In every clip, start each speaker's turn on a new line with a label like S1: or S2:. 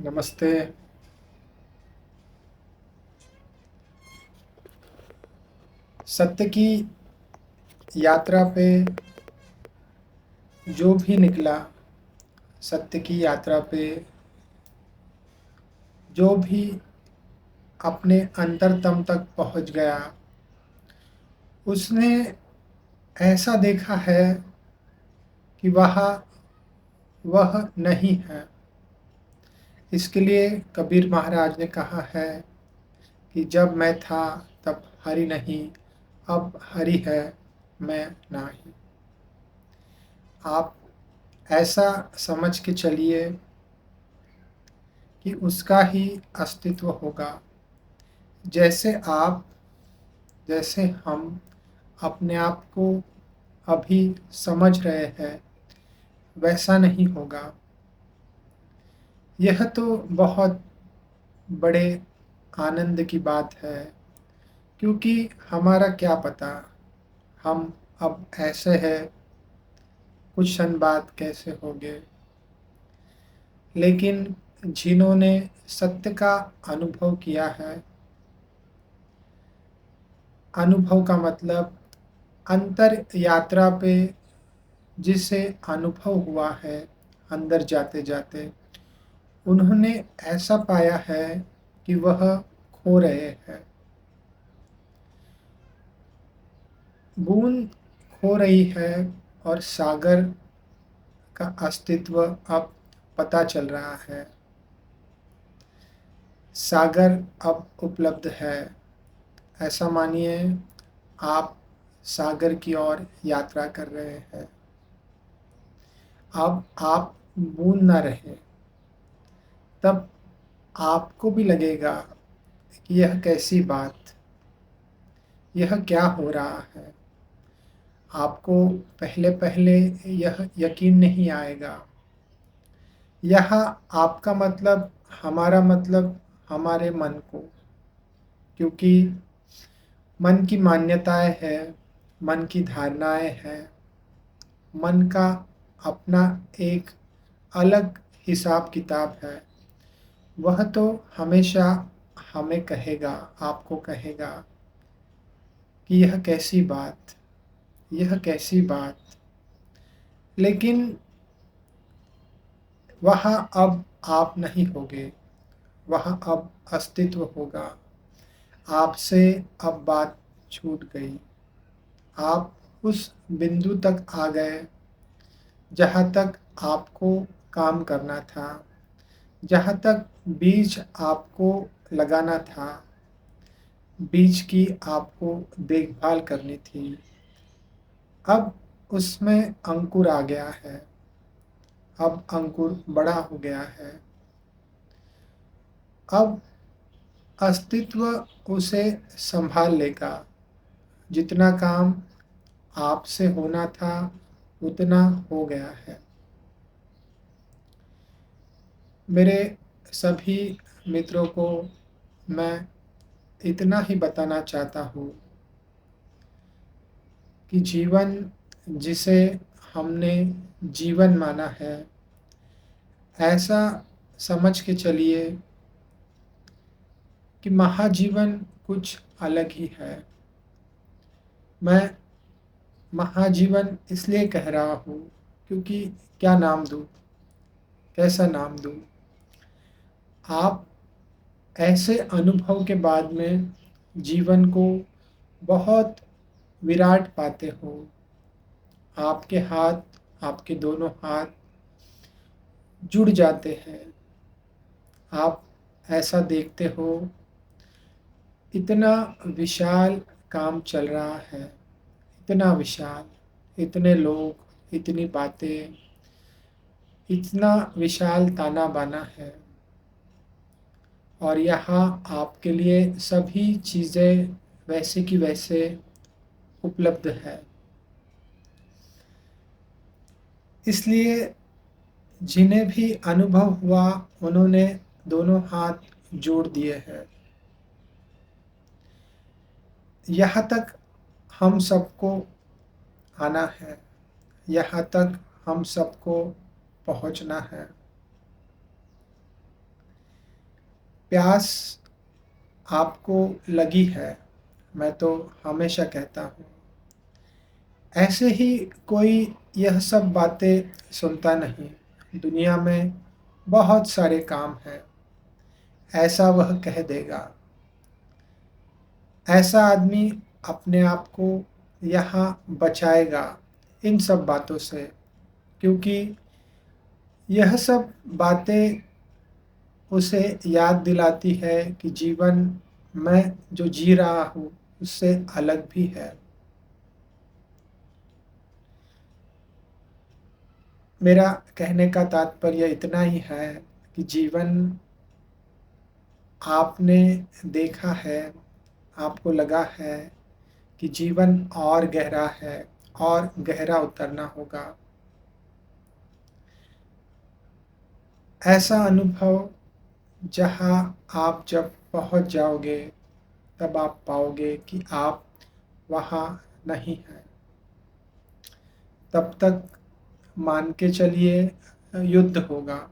S1: नमस्ते। सत्य की यात्रा पे जो भी निकला, सत्य की यात्रा पे जो भी अपने अंतरतम तक पहुंच गया, उसने ऐसा देखा है कि वह नहीं है। इसके लिए कबीर महाराज ने कहा है कि जब मैं था तब हरि नहीं, अब हरि है मैं नाही। आप ऐसा समझ के चलिए कि उसका ही अस्तित्व होगा। जैसे आप, जैसे हम अपने आप को अभी समझ रहे हैं, वैसा नहीं होगा। यह तो बहुत बड़े आनंद की बात है, क्योंकि हमारा क्या पता हम अब ऐसे हैं, कुछ क्षण बाद कैसे होंगे। लेकिन जिन्होंने सत्य का अनुभव किया है, अनुभव का मतलब अंतर यात्रा पे जिसे अनुभव हुआ है, अंदर जाते जाते उन्होंने ऐसा पाया है कि वह खो रहे हैं। बूंद खो रही है और सागर का अस्तित्व अब पता चल रहा है। सागर अब उपलब्ध है। ऐसा मानिए आप सागर की ओर यात्रा कर रहे हैं। अब आप बूंद ना रहे, तब आपको भी लगेगा कि यह कैसी बात, यह क्या हो रहा है। आपको पहले पहले यह यकीन नहीं आएगा। यह आपका मतलब, हमारा मतलब, हमारे मन को, क्योंकि मन की मान्यताएं हैं, मन की धारणाएं हैं, मन का अपना एक अलग हिसाब किताब है। वह तो हमेशा हमें कहेगा, आपको कहेगा कि यह कैसी बात, यह कैसी बात। लेकिन वहाँ अब आप नहीं होगे, वहाँ अब अस्तित्व होगा। आपसे अब बात छूट गई। आप उस बिंदु तक आ गए जहाँ तक आपको काम करना था, जहाँ तक बीज आपको लगाना था, बीज की आपको देखभाल करनी थी। अब उसमें अंकुर आ गया है, अब अंकुर बड़ा हो गया है। अब अस्तित्व उसे संभाल लेगा। जितना काम आपसे होना था उतना हो गया है। मेरे सभी मित्रों को मैं इतना ही बताना चाहता हूँ कि जीवन जिसे हमने जीवन माना है, ऐसा समझ के चलिए कि महाजीवन कुछ अलग ही है। मैं महाजीवन इसलिए कह रहा हूँ क्योंकि क्या नाम दूँ, कैसा नाम दूँ। आप ऐसे अनुभव के बाद में जीवन को बहुत विराट पाते हो। आपके हाथ, आपके दोनों हाथ जुड़ जाते हैं। आप ऐसा देखते हो, इतना विशाल काम चल रहा है, इतना विशाल, इतने लोग, इतनी बातें, इतना विशाल ताना बाना है। और यहाँ आपके लिए सभी चीज़ें वैसे की वैसे उपलब्ध है। इसलिए जिन्हें भी अनुभव हुआ, उन्होंने दोनों हाथ जोड़ दिए हैं। यहाँ तक हम सबको आना है, यहाँ तक हम सबको पहुँचना है। प्यास आपको लगी है, मैं तो हमेशा कहता हूँ, ऐसे ही कोई यह सब बातें सुनता नहीं। दुनिया में बहुत सारे काम हैं, ऐसा वह कह देगा। ऐसा आदमी अपने आप को यहाँ बचाएगा इन सब बातों से, क्योंकि यह सब बातें उसे याद दिलाती है कि जीवन मैं जो जी रहा हूँ उससे अलग भी है। मेरा कहने का तात्पर्य इतना ही है कि जीवन आपने देखा है, आपको लगा है कि जीवन और गहरा है और गहरा उतरना होगा। ऐसा अनुभव जहाँ आप जब पहुँच जाओगे तब आप पाओगे कि आप वहाँ नहीं हैं। तब तक मान के चलिए युद्ध होगा।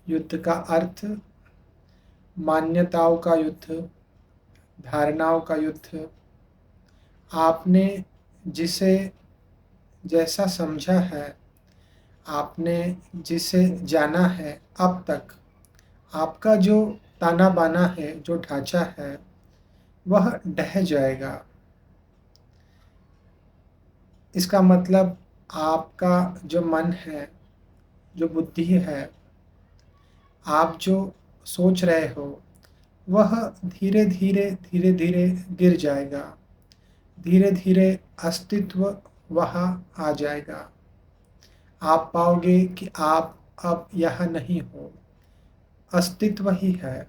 S1: युद्ध का अर्थ मान्यताओं का युद्ध, धारणाओं का युद्ध। आपने जिसे जैसा समझा है, आपने जिसे जाना है अब तक, आपका जो ताना बाना है, जो ढांचा है, वह ढह जाएगा। इसका मतलब आपका जो मन है, जो बुद्धि है, आप जो सोच रहे हो, वह धीरे धीरे धीरे धीरे गिर जाएगा। धीरे धीरे अस्तित्व वहाँ आ जाएगा। आप पाओगे कि आप अब यहाँ नहीं हो, अस्तित्व ही है।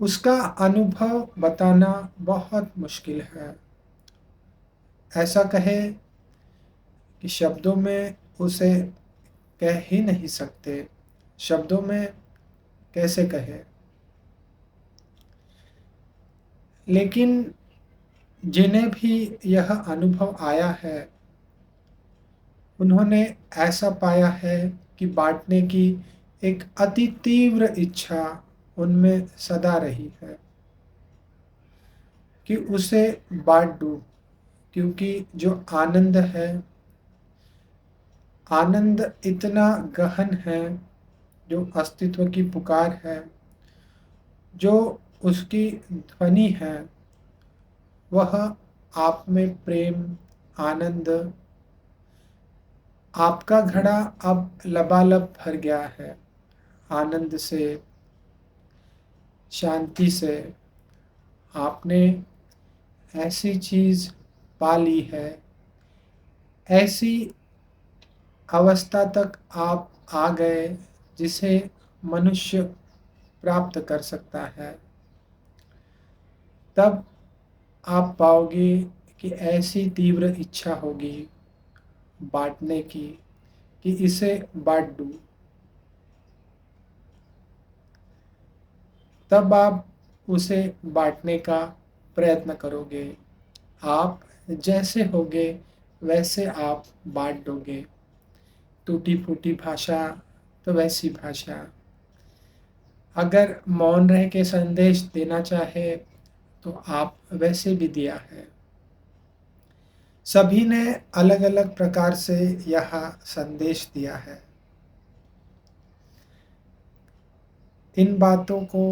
S1: उसका अनुभव बताना बहुत मुश्किल है। ऐसा कहे कि शब्दों में उसे कह ही नहीं सकते। शब्दों में कैसे कहे? लेकिन जिन्हें भी यह अनुभव आया है, उन्होंने ऐसा पाया है कि बाँटने की एक अति तीव्र इच्छा उनमें सदा रही है कि उसे बाँट दूँ, क्योंकि जो आनंद है, आनंद इतना गहन है, जो अस्तित्व की पुकार है, जो उसकी ध्वनि है, वह आप में प्रेम, आनंद, आपका घड़ा अब लबालब भर गया है आनंद से, शांति से। आपने ऐसी चीज़ पा ली है, ऐसी अवस्था तक आप आ गए जिसे मनुष्य प्राप्त कर सकता है। तब आप पाओगे कि ऐसी तीव्र इच्छा होगी बाँटने की कि इसे बाँट दूँ। तब आप उसे बाँटने का प्रयत्न करोगे। आप जैसे होगे वैसे आप बाँट दोगे। टूटी-फूटी भाषा तो वैसी भाषा। अगर मौन रह के संदेश देना चाहे तो आप वैसे भी दिया है। सभी ने अलग-अलग प्रकार से यह संदेश दिया है। इन बातों को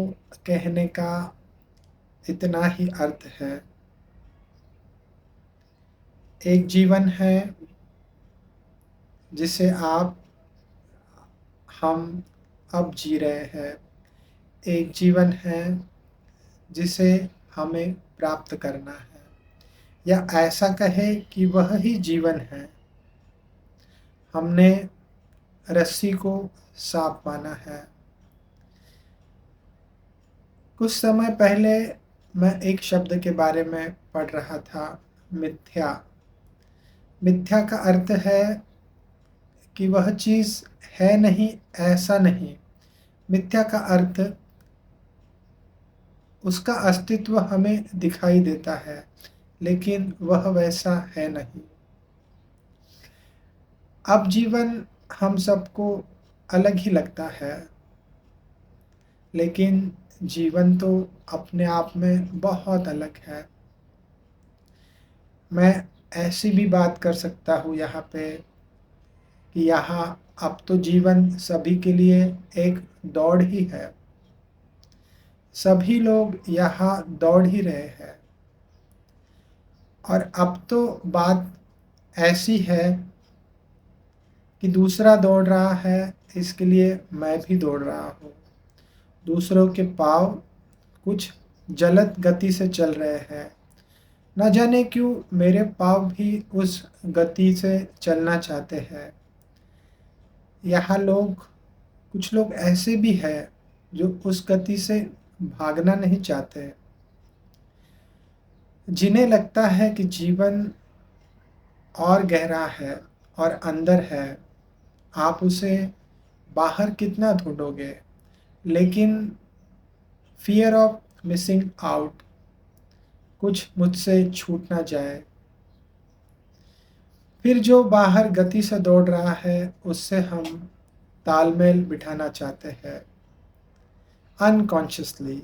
S1: कहने का इतना ही अर्थ है। एक जीवन है जिसे आप, हम अब जी रहे हैं। एक जीवन है जिसे हमें प्राप्त करना है, या ऐसा कहे कि वह ही जीवन है। हमने रस्सी को साँप माना है। कुछ समय पहले मैं एक शब्द के बारे में पढ़ रहा था, मिथ्या। मिथ्या का अर्थ है कि वह चीज़ है नहीं, ऐसा नहीं। मिथ्या का अर्थ उसका अस्तित्व हमें दिखाई देता है, लेकिन वह वैसा है नहीं। अब जीवन हम सबको अलग ही लगता है, लेकिन जीवन तो अपने आप में बहुत अलग है। मैं ऐसी भी बात कर सकता हूँ यहाँ पे कि यहाँ अब तो जीवन सभी के लिए एक दौड़ ही है। सभी लोग यहाँ दौड़ ही रहे हैं, और अब तो बात ऐसी है कि दूसरा दौड़ रहा है, इसके लिए मैं भी दौड़ रहा हूँ। दूसरों के पाँव कुछ जलद गति से चल रहे हैं। न जाने क्यों मेरे पाँव भी उस गति से चलना चाहते हैं। यहाँ कुछ लोग ऐसे भी हैं जो उस गति से भागना नहीं चाहते, जिन्हें लगता है कि जीवन और गहरा है और अंदर है। आप उसे बाहर कितना ढूंढोगे, लेकिन फियर ऑफ मिसिंग आउट, कुछ मुझसे छूट ना जाए। फिर जो बाहर गति से दौड़ रहा है उससे हम तालमेल बिठाना चाहते हैं, अनकॉन्शियसली,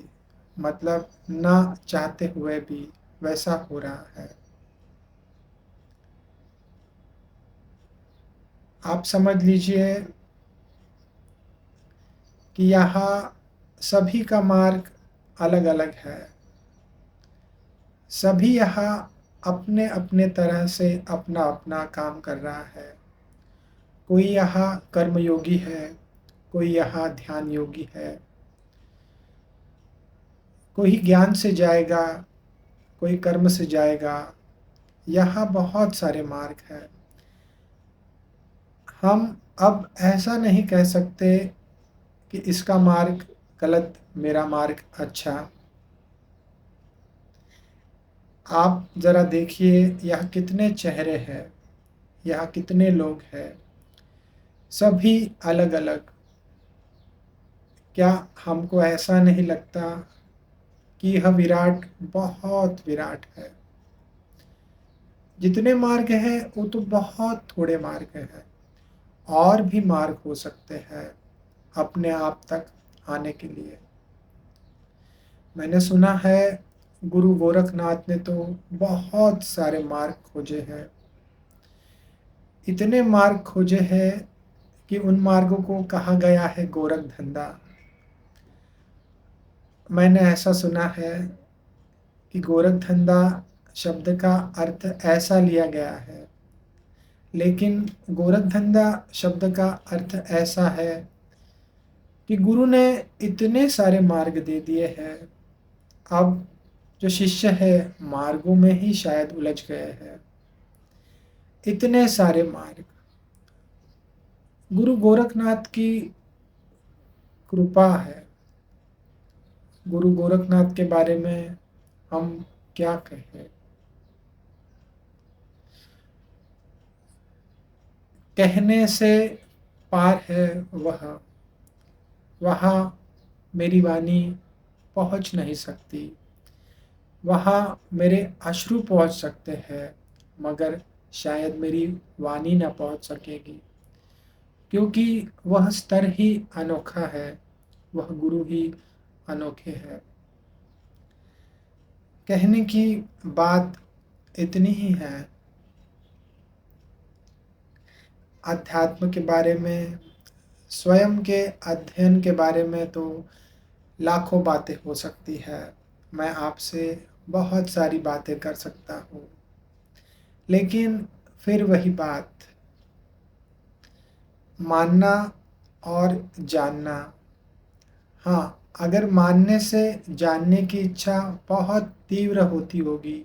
S1: मतलब ना चाहते हुए भी वैसा हो रहा है। आप समझ लीजिए कि यहाँ सभी का मार्ग अलग अलग है। सभी यहाँ अपने अपने तरह से अपना अपना काम कर रहा है। कोई यहाँ कर्मयोगी है, कोई यहाँ ध्यान योगी है, कोई ज्ञान से जाएगा, कोई कर्म से जाएगा। यहाँ बहुत सारे मार्ग हैं। हम अब ऐसा नहीं कह सकते कि इसका मार्ग गलत, मेरा मार्ग अच्छा। आप ज़रा देखिए यहाँ कितने चेहरे हैं, यहाँ कितने लोग हैं, सभी अलग अलग। क्या हमको ऐसा नहीं लगता कि यह विराट बहुत विराट है? जितने मार्ग हैं वो तो बहुत थोड़े मार्ग हैं, और भी मार्ग हो सकते हैं अपने आप तक आने के लिए। मैंने सुना है गुरु गोरखनाथ ने तो बहुत सारे मार्ग खोजे हैं। इतने मार्ग खोजे हैं कि उन मार्गों को कहा गया है गोरख धंधा। मैंने ऐसा सुना है कि गोरख धंधा शब्द का अर्थ ऐसा लिया गया है, लेकिन गोरख धंधा शब्द का अर्थ ऐसा है कि गुरु ने इतने सारे मार्ग दे दिए हैं, अब जो शिष्य है मार्गों में ही शायद उलझ गए हैं। इतने सारे मार्ग। गुरु गोरखनाथ की कृपा है। गुरु गोरखनाथ के बारे में हम क्या कहें? कहने से पार है वह, वहाँ मेरी वाणी पहुँच नहीं सकती। वहाँ मेरे अश्रु पहुँच सकते हैं, मगर शायद मेरी वाणी ना पहुँच सकेगी, क्योंकि वह स्तर ही अनोखा है, वह गुरु ही अनोखे है। कहने की बात इतनी ही है। अध्यात्म के बारे में, स्वयं के अध्ययन के बारे में तो लाखों बातें हो सकती है। मैं आपसे बहुत सारी बातें कर सकता हूँ, लेकिन फिर वही बात, मानना और जानना। हाँ, अगर मानने से जानने की इच्छा बहुत तीव्र होती होगी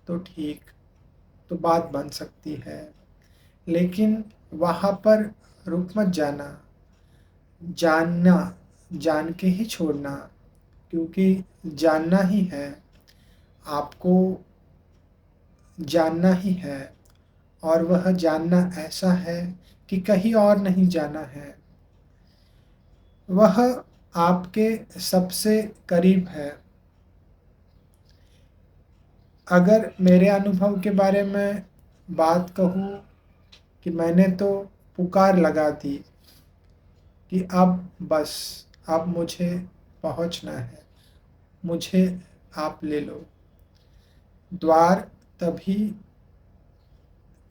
S1: तो ठीक, तो बात बन सकती है, लेकिन वहाँ पर रुक मत जाना। जानना, जान के ही छोड़ना, क्योंकि जानना ही है, आपको जानना ही है, और वह जानना ऐसा है कि कहीं और नहीं जाना है। वह आपके सबसे करीब है। अगर मेरे अनुभव के बारे में बात कहूँ कि मैंने तो पुकार लगा दी, कि अब बस, अब मुझे पहुंचना है, मुझे आप ले लो। द्वार तभी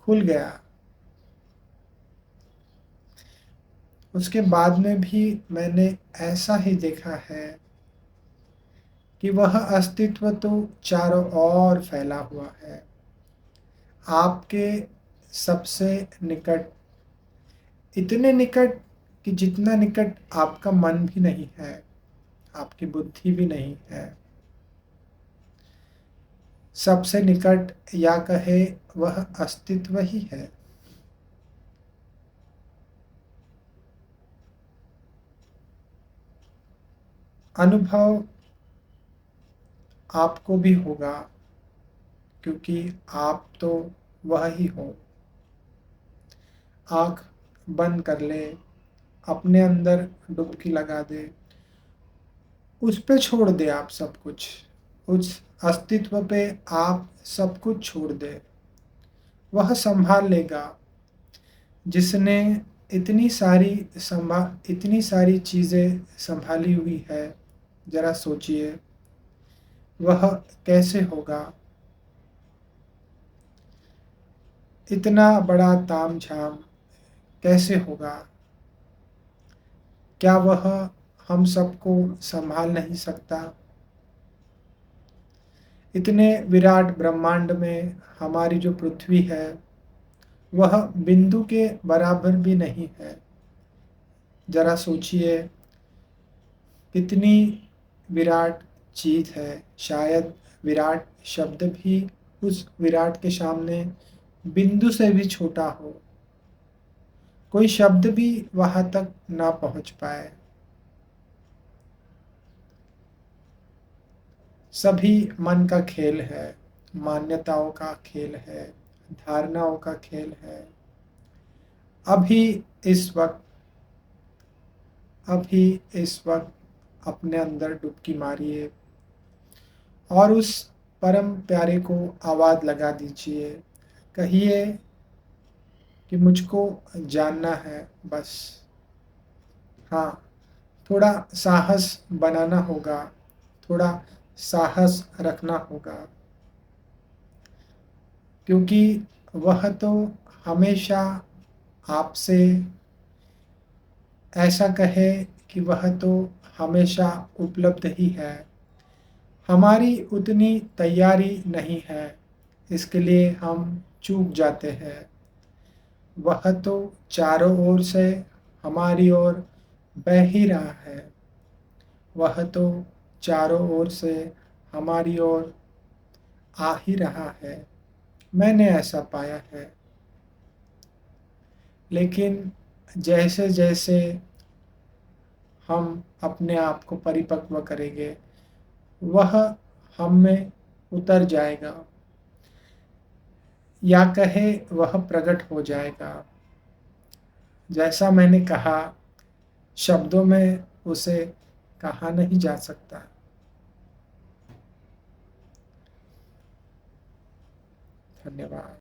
S1: खुल गया। उसके बाद में भी मैंने ऐसा ही देखा है कि वह अस्तित्व तो चारों ओर फैला हुआ है, आपके सबसे निकट, इतने निकट कि जितना निकट आपका मन भी नहीं है, आपकी बुद्धि भी नहीं है। सबसे निकट, या कहे वह अस्तित्व ही है। अनुभव आपको भी होगा, क्योंकि आप तो वह ही हो। आंख बंद कर ले, अपने अंदर डुबकी लगा दे, उस पे छोड़ दे आप सब कुछ, उस अस्तित्व पे आप सब कुछ छोड़ दे। वह संभाल लेगा। जिसने इतनी सारी चीज़ें संभाली हुई है, जरा सोचिए वह कैसे होगा। इतना बड़ा तामझाम कैसे होगा? क्या वह हम सबको संभाल नहीं सकता? इतने विराट ब्रह्मांड में हमारी जो पृथ्वी है, वह बिंदु के बराबर भी नहीं है। जरा सोचिए कितनी विराट चीज है। शायद विराट शब्द भी उस विराट के सामने बिंदु से भी छोटा हो। कोई शब्द भी वहां तक ना पहुंच पाए। सभी मन का खेल है, मान्यताओं का खेल है, धारणाओं का खेल है। अभी इस वक्त अभी इस वक्त अपने अंदर डुबकी मारिए और उस परम प्यारे को आवाज लगा दीजिए। कहिए कि मुझको जानना है बस। हाँ, थोड़ा साहस बनाना होगा, थोड़ा साहस रखना होगा, क्योंकि वह तो हमेशा आपसे, ऐसा कहे कि वह तो हमेशा उपलब्ध ही है। हमारी उतनी तैयारी नहीं है, इसके लिए हम चूक जाते हैं। वह तो चारों ओर से हमारी ओर बह ही रहा है। वह तो चारों ओर से हमारी ओर आ ही रहा है। मैंने ऐसा पाया है। लेकिन जैसे जैसे हम अपने आप को परिपक्व करेंगे, वह हम में उतर जाएगा, या कहे वह प्रकट हो जाएगा। जैसा मैंने कहा, शब्दों में उसे कहा नहीं जा सकता। धन्यवाद।